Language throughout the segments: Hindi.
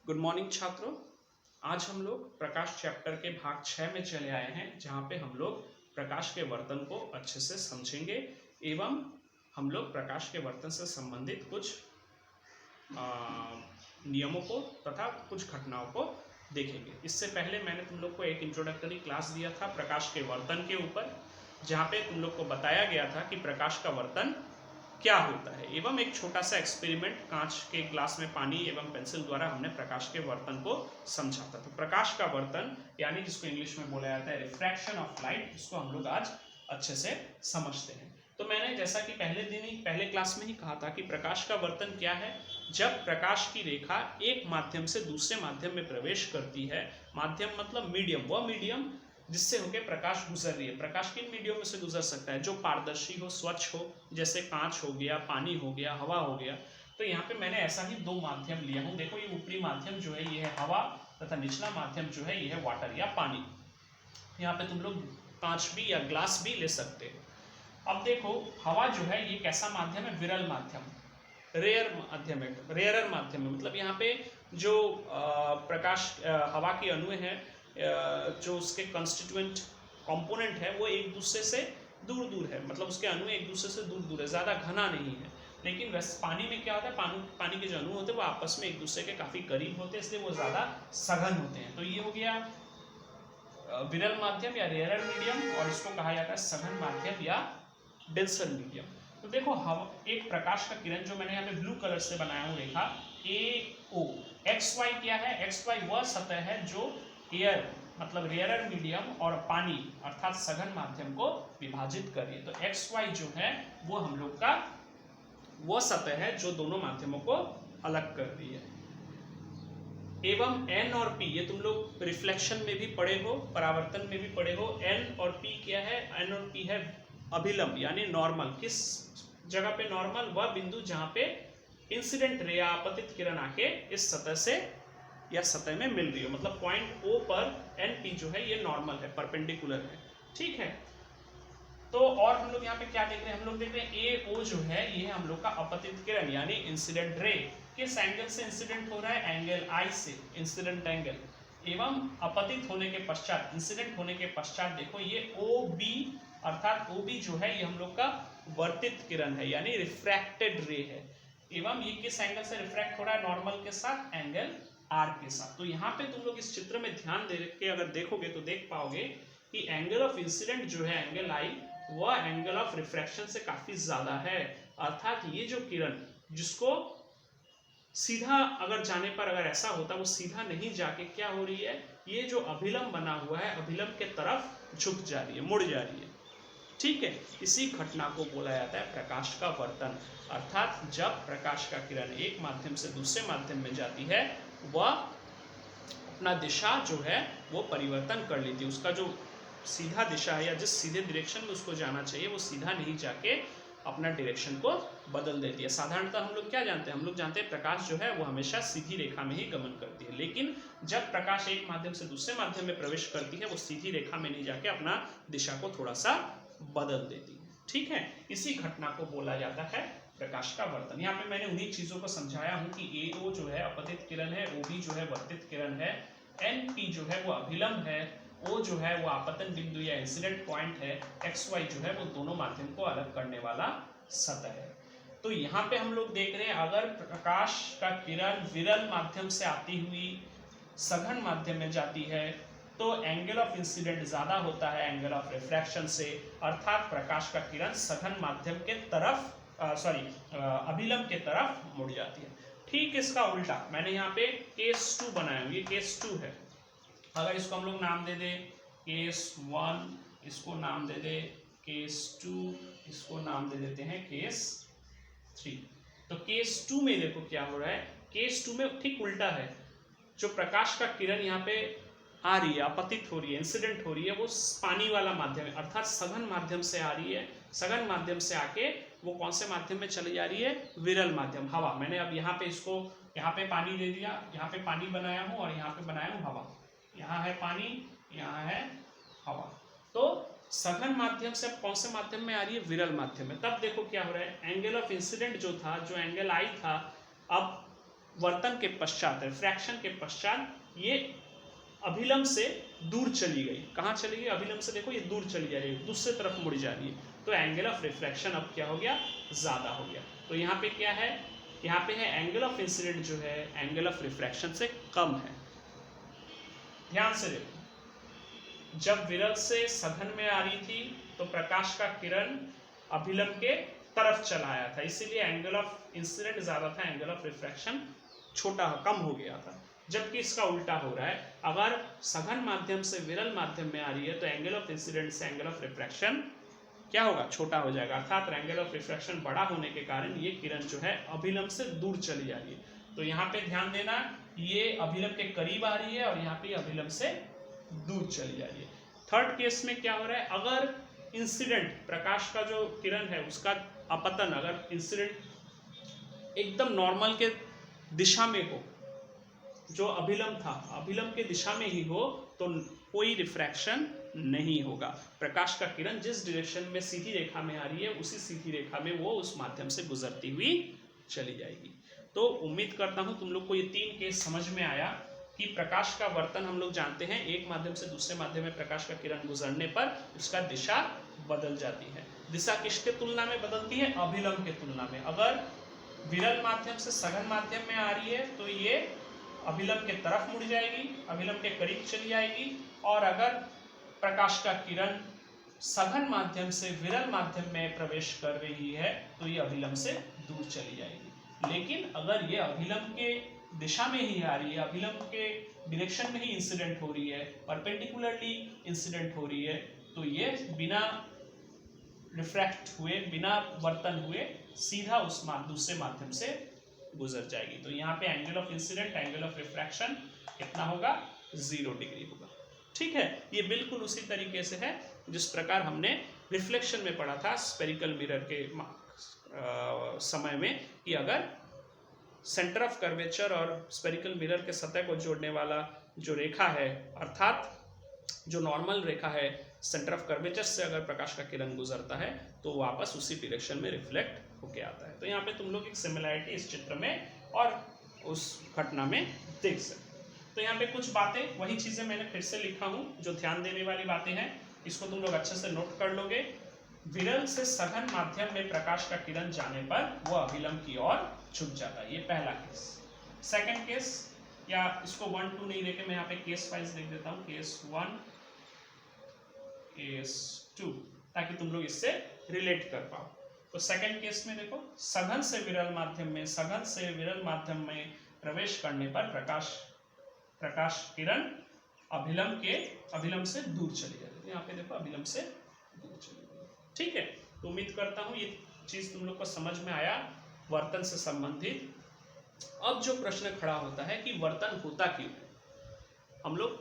गुड मॉर्निंग छात्रों। आज हम लोग प्रकाश चैप्टर के भाग 6 में चले आए हैं, जहाँ पे हम लोग प्रकाश के वर्तन को अच्छे से समझेंगे एवं हम लोग प्रकाश के वर्तन से संबंधित कुछ नियमों को तथा कुछ घटनाओं को देखेंगे। इससे पहले मैंने तुम लोग को एक इंट्रोडक्टरी क्लास दिया था प्रकाश के वर्तन के ऊपर, जहाँ पे तुम लोग को बताया गया था कि प्रकाश का वर्तन क्या होता है एवं एक छोटा सा एक्सपेरिमेंट कांच के ग्लास में पानी एवं पेंसिल द्वारा हमने प्रकाश के वर्तन को समझा था। तो प्रकाश का वर्तन यानी जिसको इंग्लिश में बोला जाता है रिफ्रैक्शन ऑफ लाइट, इसको हम लोग आज अच्छे से समझते हैं। तो मैंने जैसा कि पहले क्लास में ही कहा था कि प्रकाश का वर्तन क्या है। जब प्रकाश की रेखा एक माध्यम से दूसरे माध्यम में प्रवेश करती है, माध्यम मतलब मीडियम, वह मीडियम जिससे होके प्रकाश गुजर रही है। प्रकाश किन मीडियम में से गुजर सकता है? जो पारदर्शी हो, स्वच्छ हो, जैसे कांच हो गया, पानी हो गया, हवा हो गया। तो यहाँ पे मैंने ऐसा ही दो माध्यम लिया हूँ। देखो, ये ऊपरी माध्यम जो है ये है हवा तथा निचला माध्यम जो है ये है वाटर या पानी। यहाँ पे तुम लोग कांच भी या ग्लास भी ले सकते हो। अब देखो, हवा जो है ये कैसा माध्यम है? विरल माध्यम, रेयर माध्यम है। रेयरर माध्यम है, मतलब यहाँ पे जो प्रकाश हवा के अणु हैं, जो उसके कंस्टिट्यूएंट कंपोनेंट है वो एक दूसरे से दूर दूर है, मतलब उसके अणु एक दूसरे से दूर दूर है, ज़्यादा घना नहीं है। लेकिन वैसे पानी में क्या होता है, पानी के जो अणु होते हैं वो आपस में एक दूसरे के काफ़ी करीब होते हैं, इसलिए वो ज़्यादा सघन होते हैं। तो ये हो गया विरल माध्यम या रेयरर मीडियम, और इसको कहा जाता है सघन माध्यम या डेंसर मीडियम। तो देखो, हम एक प्रकाश का किरण जो मैंने यहाँ पे ब्लू कलर से बनाया हूँ रेखा AO, XY क्या है? XY वह सतह है जो एयर मतलब रेयरर मीडियम और पानी अर्थात सघन माध्यम को विभाजित कर रही है। तो XY जो है वो हम लोग का वह सतह है जो दोनों माध्यमों को अलग कर रही है। एवं N और P, ये तुम लोग रिफ्लेक्शन में भी पढ़े हो, परावर्तन में भी पढ़े हो। N और P क्या है? N और P है अभिलंब यानी नॉर्मल। किस जगह पे नॉर्मल? वह बिंदु जहां पे इंसिडेंट रे या आपतित किरण आके इस सतह से या सतह में मिल रही हो, मतलब पॉइंट O पर NP जो है ये नॉर्मल है, परपेंडिकुलर है। ठीक है। तो और हम लोग यहाँ पे क्या देख रहे हैं? हम लोग देख रहे हैं AO जो है ये हम लोग का अपतित किरण यानी इंसिडेंट रे। किस एंगल से इंसिडेंट हो रहा है? एंगल I से, इंसिडेंट एंगल। एवं अपतित होने के पश्चात, इंसिडेंट होने के पश्चात देखो ये OB अर्थात OB जो है ये हम लोग का वर्तित किरण है यानी रिफ्रैक्टेड रे है। एवं ये किस एंगल से रिफ्रैक्ट हो रहा है? नॉर्मल के साथ, एंगल R के साथ। तो यहाँ पे तुम लोग इस चित्र में ध्यान दे के अगर देखोगे तो देख पाओगे कि एंगल ऑफ इंसिडेंट जो है एंगल I, वह एंगल ऑफ रिफ्रैक्शन से काफी ज्यादा है। अर्थात ये जो किरण जिसको सीधा अगर जाने पर अगर ऐसा होता, वो सीधा नहीं जाके क्या हो रही है, ये जो अभिलंब बना हुआ है अभिलंब के तरफ झुक जा रही है, मुड़ जा रही है। ठीक है। इसी घटना को बोला जाता है प्रकाश का वर्तन। अर्थात जब प्रकाश का किरण एक माध्यम से दूसरे माध्यम में जाती है, वह अपना दिशा जो है वो परिवर्तन कर लेती है। उसका जो सीधा दिशा है या जिस सीधे डायरेक्शन में उसको जाना चाहिए वो सीधा नहीं जाके अपना डायरेक्शन को बदल देती है। साधारणतः हम लोग क्या जानते हैं? हम लोग जानते हैं प्रकाश जो है वो हमेशा सीधी रेखा में ही गमन करती है, लेकिन जब प्रकाश एक माध्यम से दूसरे माध्यम में प्रवेश करती है वो सीधी रेखा में नहीं जाके अपना दिशा को थोड़ा सा बदल देती है। ठीक है। इसी घटना को बोला जाता है प्रकाश का वर्तन। यहाँ पे मैंने उन्हीं चीजों को समझाया हूँ कि AO जो है अपतित किरण है, OB जो है वर्तित किरण है, NP जो है वो अभिलंब है, O जो है वो आपतन बिंदु या इंसिडेंट पॉइंट है, XY जो है वो दोनों माध्यम को अलग करने वाला सतह है। तो यहाँ पे हम लोग देख रहे हैं अगर प्रकाश का किरण विरल माध्यम से आती हुई सघन माध्यम में जाती है तो एंगल ऑफ इंसिडेंट ज्यादा होता है एंगल ऑफ रिफ्रैक्शन से, अर्थात प्रकाश का किरण सघन माध्यम के तरफ अभिलंब के तरफ मुड़ जाती है। ठीक इसका उल्टा मैंने यहाँ पे केस 2 बनाया, ये केस 2 है। अगर इसको हम लोग नाम दे दे केस 1, इसको नाम दे दे केस 2, इसको नाम दे देते हैं केस 3। तो केस 2 में देखो क्या हो रहा है। केस 2 में ठीक उल्टा है। जो प्रकाश का किरण यहाँ पे आ रही है, आपतित हो रही है, इंसिडेंट हो रही है, वो पानी वाला माध्यम है अर्थात सघन माध्यम से आ रही है। सघन माध्यम से आके वो कौन से माध्यम में चली जा रही है? विरल माध्यम, हवा। मैंने अब यहाँ पे इसको यहाँ पे पानी दे दिया, यहाँ पे पानी बनाया हूँ और यहाँ पे बनाया हूँ हवा। यहाँ है पानी, यहाँ है हवा। तो सघन माध्यम से अब कौन से माध्यम में आ रही है? विरल माध्यम में। तब देखो क्या हो रहा है, एंगल ऑफ इंसिडेंट जो था, जो एंगल I था, अब वर्तन के पश्चात, रिफ्रैक्शन के पश्चात ये अभिलंब से दूर चली गई। कहाँ चली गई? अभिलंब से देखो ये दूर चली जा रही है, दूसरी तरफ मुड़ जा रही है, तो एंगल ऑफ रिफ्रैक्शन अब क्या हो गया? ज़्यादा हो गया। तो यहाँ पे क्या है? यहाँ पे है एंगल ऑफ इंसिडेंट जो है एंगल ऑफ रिफ्रैक्शन से कम है। ध्यान से देखो, जब विरल से सघन में आ रही थी तो प्रकाश का किरण अभिलंब के तरफ चला आया था, इसीलिए एंगल ऑफ इंसिडेंट ज़्यादा था, एंगल ऑफ रिफ्रैक्शन छोटा कम हो गया था। जबकि इसका उल्टा हो रहा है, अगर सघन माध्यम से विरल माध्यम में आ रही है तो एंगल ऑफ इंसिडेंट से एंगल ऑफ रिफ्रैक्शन क्या होगा? छोटा हो जाएगा, अर्थात एंगल ऑफ रिफ्रैक्शन बड़ा होने के कारण ये किरण जो है अभिलंब से दूर चली जा रही है। तो यहाँ पे ध्यान देना, ये अभिलंब के करीब आ रही है और यहाँ पे अभिलंब से दूर चली जा रही है। थर्ड केस में क्या हो रहा है? अगर इंसिडेंट प्रकाश का जो किरण है उसका अपतन अगर इंसिडेंट एकदम नॉर्मल के दिशा में हो, जो अभिलंब था अभिलंब के दिशा में ही हो, तो कोई रिफ्रैक्शन नहीं होगा। प्रकाश का किरण जिस डायरेक्शन में सीधी रेखा में आ रही है उसी सीधी रेखा में वो उस माध्यम से गुजरती हुई चली जाएगी। तो उम्मीद करता हूं तुम लोग को ये 3 केस समझ में आया कि प्रकाश का वर्तन हम लोग जानते हैं, एक माध्यम से दूसरे माध्यम में प्रकाश का किरण गुजरने पर उसका दिशा बदल जाती है। दिशा किसके तुलना में बदलती है? अभिलंब के तुलना में। अगर विरल माध्यम से सघन माध्यम में आ रही है तो ये अभिलंब के तरफ मुड़ जाएगी, अभिलंब के करीब चली जाएगी, और अगर प्रकाश का किरण सघन माध्यम से विरल माध्यम में प्रवेश कर रही है तो ये अभिलंब से दूर चली जाएगी। लेकिन अगर ये अभिलंब के दिशा में ही आ रही है, अभिलंब के डायरेक्शन में ही इंसिडेंट हो रही है, परपेंडिकुलरली इंसिडेंट हो रही है, तो ये बिना रिफ्रैक्ट हुए, बिना वर्तन हुए सीधा उस दूसरे माध्यम से गुजर जाएगी। तो यहाँ पे angle of incident, angle of refraction कितना होगा? 0 डिग्री होगा। ठीक है, ये बिल्कुल उसी तरीके से है जिस प्रकार हमने रिफ्लेक्शन में पढ़ा था स्फेरिकल मिरर के समय में, कि अगर सेंटर ऑफ कर्वेचर और स्फेरिकल मिरर के सतह को जोड़ने वाला जो रेखा है, अर्थात जो नॉर्मल रेखा है, सेंटर ऑफ कर्वेचर से अगर प्रकाश का किरण गुजरता है तो वापस उसी डायरेक्शन में रिफ्लेक्ट होके आता है। तो यहाँ पे तुम लोग एक सिमिलैरिटी इस चित्र में और उस घटना में देख सकते। तो यहाँ पे कुछ बातें, वही चीज़ें मैंने फिर से लिखा हूँ जो ध्यान देने वाली बातें हैं, इसको तुम लोग अच्छे से नोट कर लोगे। विरल से सघन माध्यम में प्रकाश का किरण जाने पर वह अभिलंब की ओर झुक जाता है, ये पहला केस। सेकंड केस, या इसको 1 2 नहीं लेके मैं यहाँ पे केस वाइज लिख देता हूँ, केस 1 केस 2, ताकि तुम लोग इससे रिलेट कर पाओ। तो सेकंड केस में देखो, सघन से विरल माध्यम में, सघन से विरल माध्यम में प्रवेश करने पर प्रकाश किरण अभिलंब से दूर चली जाती है। यहाँ पे देखो अभिलंब से दूर चली गई। ठीक है, तो उम्मीद करता हूँ ये चीज तुम लोग को समझ में आया वर्तन से संबंधित। अब जो प्रश्न खड़ा होता है कि वर्तन होता क्यों, हम लोग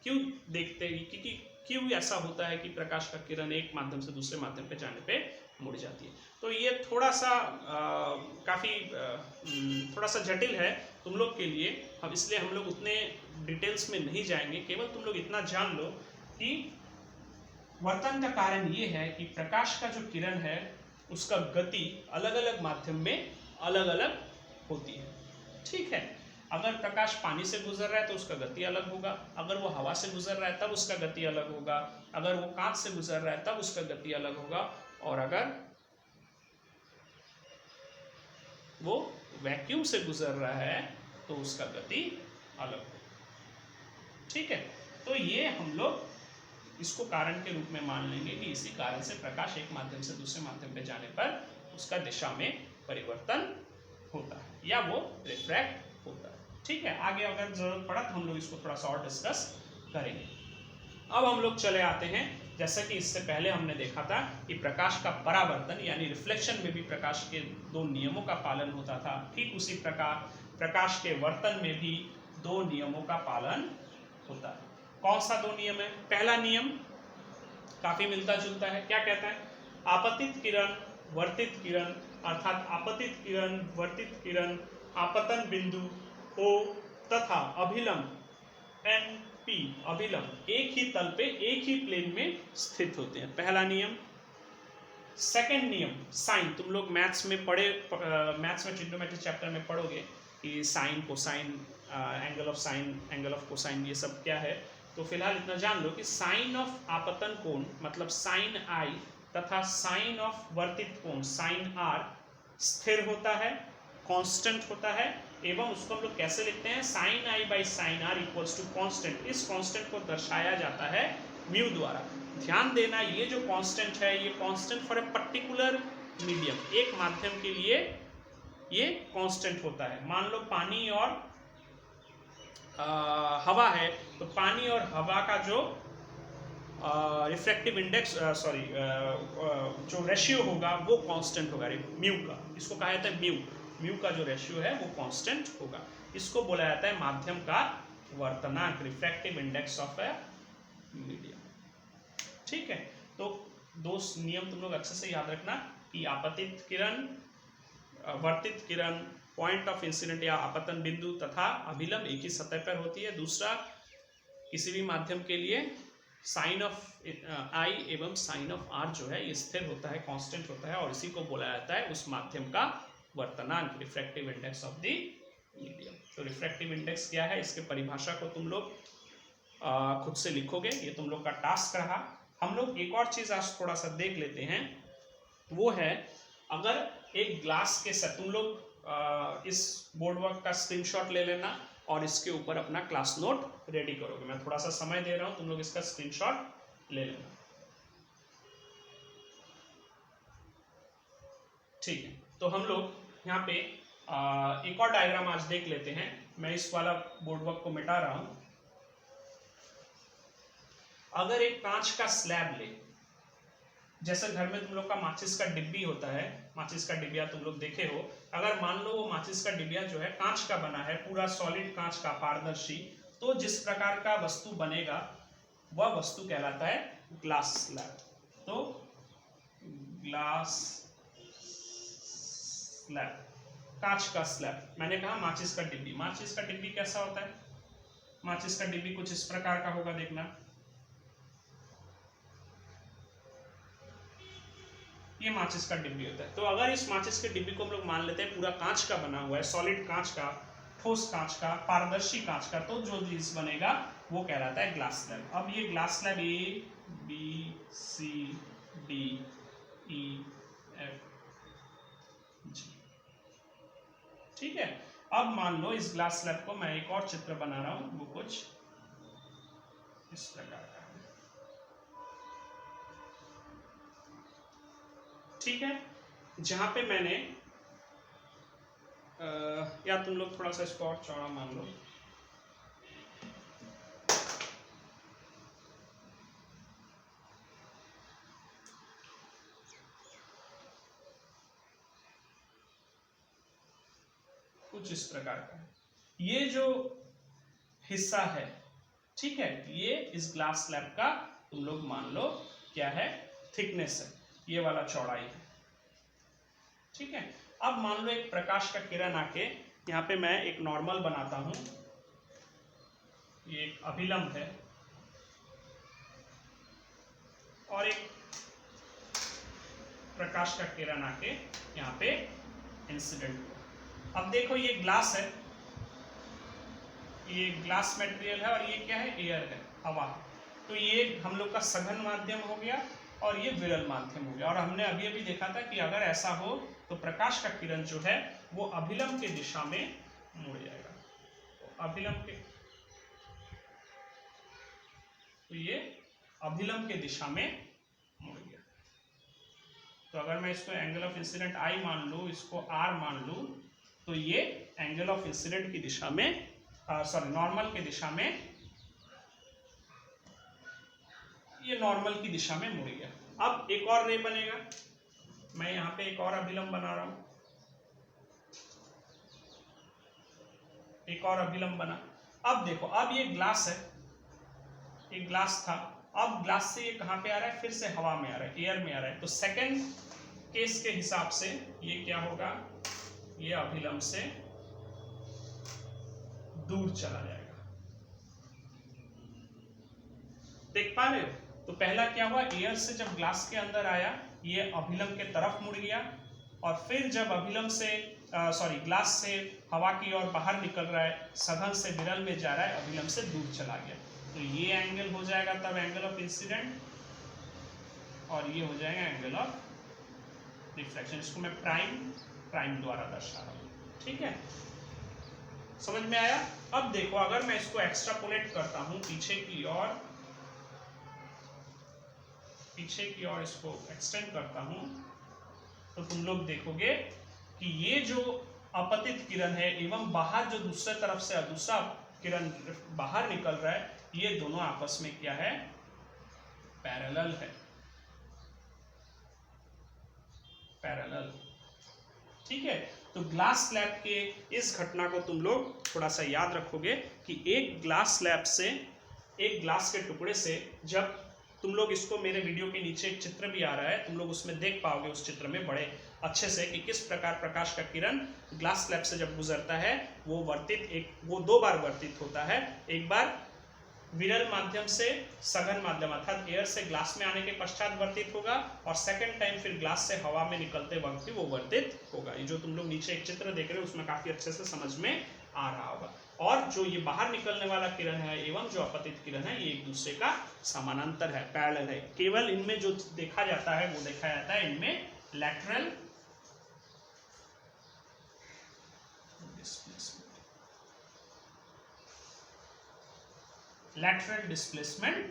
क्यों देखते हैं, क्योंकि क्यों ऐसा होता है कि प्रकाश का किरण एक माध्यम से दूसरे माध्यम पे जाने पे मुड़ जाती है। तो ये थोड़ा सा थोड़ा सा जटिल है तुम लोग के लिए, अब इसलिए हम लोग उतने डिटेल्स में नहीं जाएंगे। केवल तुम लोग इतना जान लो कि वर्तन का कारण ये है कि प्रकाश का जो किरण है उसका गति अलग अलग माध्यम में अलग अलग होती है। ठीक है, अगर प्रकाश पानी से गुजर रहा है तो उसका गति अलग होगा, अगर वो हवा से गुजर रहा है तब उसका गति अलग होगा, अगर वो कांच से गुजर रहा है तब उसका गति अलग होगा, और अगर वो वैक्यूम से गुजर रहा है तो उसका गति अलग होगा। ठीक है, तो ये हम लोग इसको कारण के रूप में मान लेंगे कि इसी कारण से प्रकाश एक माध्यम से दूसरे माध्यम पे जाने पर उसका दिशा में परिवर्तन होता है या वो रिफ्रैक्ट होता है। ठीक है, आगे अगर जरूरत पड़ा तो हम लोग इसको थोड़ा सा और डिस्कस करेंगे। अब हम लोग चले आते हैं, जैसा कि इससे पहले हमने देखा था कि प्रकाश का परावर्तन यानी रिफ्लेक्शन में भी प्रकाश के 2 नियमों का पालन होता था, ठीक उसी प्रकार प्रकाश के वर्तन में भी 2 नियमों का पालन होता है। कौन सा 2 नियम है? पहला नियम काफी मिलता जुलता है, क्या कहता है? आपतित किरण वर्तित किरण, अर्थात आपतित किरण वर्तित किरण आपतन बिंदु O तथा अभिलंब NP अभिलंब एक ही तल पे एक ही प्लेन में स्थित होते हैं, पहला नियम। सेकंड नियम साइन, तुम लोग मैथ्स में पढ़े, मैथ्स में ट्रिग्नोमेट्री चैप्टर में पढ़ोगे कि sine cosine, angle of sine, angle of cosine, ये सब क्या है। तो फिलहाल इतना जान लो कि साइन ऑफ आपतन कोण मतलब साइन आई तथा साइन ऑफ वर्तित कोण साइन आर स्थिर होता है, कांस्टेंट होता है, एवं उसको हम लोग कैसे लिखते हैं, sine i by sine r equals to constant. इस कांस्टेंट को दर्शाया जाता है म्यू द्वारा। ध्यान देना ये जो कांस्टेंट है ये constant for a particular medium, एक माध्यम के लिए ये कांस्टेंट होता है। मान लो पानी और हवा है, तो पानी और हवा का जो रिफ्रैक्टिव इंडेक्स जो रेशियो होगा वो कांस्टेंट होगा म्यू का, इसको कहा जाता है म्यू। म्यू का जो रेशियो है वो कांस्टेंट होगा, इसको बोला जाता है माध्यम का वर्तनांक, refractive index of a medium. ठीक है, तो दो नियम तुम लोग अच्छे से याद रखना कि आपतित किरण, वर्तित किरण, पॉइंट ऑफ इंसिडेंट या आपतन बिंदु तथा अभिलंब एक ही सतह पर होती है। दूसरा, किसी भी माध्यम के लिए साइन ऑफ आई एवं साइन ऑफ आर जो है ये स्थिर होता है, कांस्टेंट होता है, और इसी को बोला जाता है उस माध्यम का वर्तनांक, refractive index of the medium. तो रिफ्रैक्टिव इंडेक्स क्या है, इसके परिभाषा को तुम लोग खुद से लिखोगे, ये तुम लोग का टास्क रहा। हम लोग एक और चीज आज थोड़ा सा देख लेते हैं, वो है अगर एक ग्लास के साथ तुम लोग इस बोर्ड वर्क का स्क्रीनशॉट ले लेना और इसके ऊपर अपना क्लास नोट रेडी करोगे। मैं थोड़ा सा समय दे रहा हूं, तुम लोग इसका स्क्रीनशॉट ले लेना। ठीक है, तो हम लोग यहाँ पे एक और डायग्राम आज देख लेते हैं। मैं इस वाला बोर्ड वर्क को मिटा रहा हूं। अगर एक कांच का स्लैब ले, जैसे घर में तुम लोग का माचिस का डिब्बी होता है, माचिस का डिबिया तुम लोग देखे हो, अगर मान लो वो माचिस का डिबिया जो है कांच का बना है, पूरा सॉलिड कांच का, पारदर्शी, तो जिस प्रकार का वस्तु बनेगा वह वस्तु कहलाता है ग्लास स्लैब। तो ग्लास स्लैब, कांच का स्लैब। मैंने कहा माचिस का डिब्बी, माचिस का डिब्बी कैसा होता है, माचिस का डिब्बी कुछ इस प्रकार का होगा, देखना ये माचिस का डिब्बी होता है। तो अगर इस माचिस के डिब्बी को हम लोग मान लेते हैं पूरा कांच का बना हुआ है, सॉलिड कांच का, ठोस कांच का, पारदर्शी कांच का, तो जो चीज बनेगा वो कहलाता है ग्लास स्लैब। अब ये glass slab A B C D E F G, ठीक है। अब मान लो इस ग्लास स्लैब को मैं एक और चित्र बना रहा हूं, वो कुछ इस प्रकार का, ठीक है, जहां पे मैंने या तुम लोग थोड़ा सा इसको और चौड़ा मान लो, कुछ इस प्रकार का। ये जो हिस्सा है, ठीक है, ये इस ग्लास स्लैब का तुम लोग मान लो क्या है, थिकनेस है, ये वाला चौड़ाई है, ठीक है। अब मान लो एक प्रकाश का किरण आके यहाँ पे मैं एक नॉर्मल बनाता हूं, ये एक अभिलंब है और एक प्रकाश का किरण आके यहाँ पे इंसिडेंट हुआ। अब देखो ये ग्लास है, ये ग्लास मटेरियल है और ये क्या है, एयर है, हवा। तो ये हम लोग का सघन माध्यम हो गया और ये विरल माध्यम हो गया। और हमने अभी अभी देखा था कि अगर ऐसा हो तो प्रकाश का किरण जो है वो अभिलंब के दिशा में मुड़ जाएगा, तो अभिलंब के, तो ये अभिलंब के दिशा में मुड़ गया। तो अगर मैं इसको एंगल ऑफ इंसिडेंट आई मान लूं, इसको आर मान लूं, तो ये एंगल ऑफ इंसिडेंट की दिशा में, सॉरी नॉर्मल की दिशा में, ये नॉर्मल की दिशा में मुड़ गया। अब एक और रे बनेगा, मैं यहां पे एक और अभिलंब बना रहा हूं, एक और अभिलंब बना। अब देखो, अब ये ग्लास है, एक ग्लास था, अब ग्लास से ये कहां पे आ रहा है, फिर से हवा में आ रहा है, एयर में आ रहा है। तो सेकंड केस के हिसाब से ये क्या होगा, ये अभिलंब से दूर चला जाएगा, देख पा रहे हो। तो पहला क्या हुआ, एयर से जब ग्लास के अंदर आया ये अभिलंब के तरफ मुड़ गया, और फिर जब अभिलंब से ग्लास से हवा की ओर बाहर निकल रहा है, सघन से विरल में जा रहा है, अभिलंब से दूर चला गया, तो ये एंगल हो जाएगा तब एंगल ऑफ इंसिडेंट, और ये हो जाएगा एंगल ऑफ रिफ्लेक्शन। इसको मैं प्राइम द्वारा दर्शा रहा हूँ, ठीक है, समझ में आया। अब देखो अगर मैं इसको एक्सट्रापोलेट करता हूँ पीछे की ओर इसको एक्सटेंड करता हूँ, तो तुम लोग देखोगे कि ये जो अपतित किरण है एवं बाहर जो दूसरे तरफ से दूसरा किरण बाहर निकल रहा है, ये दोनों आपस में क्या है, पैरेलल है, पैरेलल, ठीक है। तो ग्लास स्लैब के इस घटना को तुम लोग थोड़ा सा याद रखोगे कि एक ग्लास स्लैब से, एक ग्लास के टुकड़े से, जब तुम लोग इसको, मेरे वीडियो के नीचे एक चित्र भी आ रहा है, तुम लोग उसमें देख पाओगे उस चित्र में बड़े अच्छे से कि किस प्रकार प्रकाश का किरण ग्लास स्लैब से जब गुजरता है वो दो बार वर्तित होता है। एक बार विरल माध्यम से सघन माध्यम अर्थात एयर से ग्लास में आने के पश्चात वर्तित होगा, और सेकंड टाइम फिर ग्लास से हवा में निकलते वक्त भी वो वर्तित होगा। ये जो तुम लोग नीचे एक चित्र देख रहे हो उसमें काफी अच्छे से समझ में आ रहा होगा। और जो ये बाहर निकलने वाला किरण है एवं जो अपतित किरण है, ये एक दूसरे का समानांतर है, पैरेलल है। केवल इनमें जो देखा जाता है वो देखा जाता है इनमें लैटरल डिस्प्लेसमेंट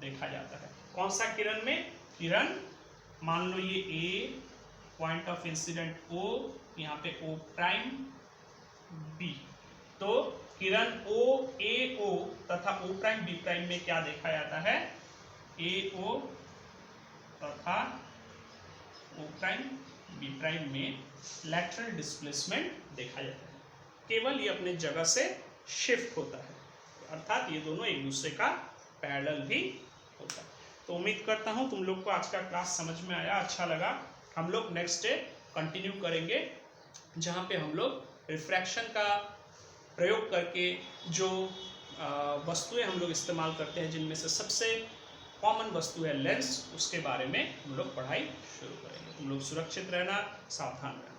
देखा जाता है। कौन सा किरण में, किरण मान लो ये ए, पॉइंट ऑफ इंसिडेंट O, यहाँ पे O प्राइम B, तो किरण OAO तथा O प्राइम B प्राइम में क्या देखा जाता है, AO तथा O प्राइम B प्राइम में लैटरल डिस्प्लेसमेंट देखा जाता है। केवल ये अपने जगह से शिफ्ट होता है, अर्थात ये दोनों एक दूसरे का पैरेलल भी होता है। तो उम्मीद करता हूँ तुम लोग को आज का क्लास समझ में आया, अच्छा लगा। हम लोग नेक्स्ट डे कंटिन्यू करेंगे, जहाँ पे हम लोग रिफ्रैक्शन का प्रयोग करके जो वस्तुएं हम लोग इस्तेमाल करते हैं, जिनमें से सबसे कॉमन वस्तु है लेंस, उसके बारे में हम लोग पढ़ाई शुरू करेंगे। तुम लोग सुरक्षित रहना, सावधान रहना।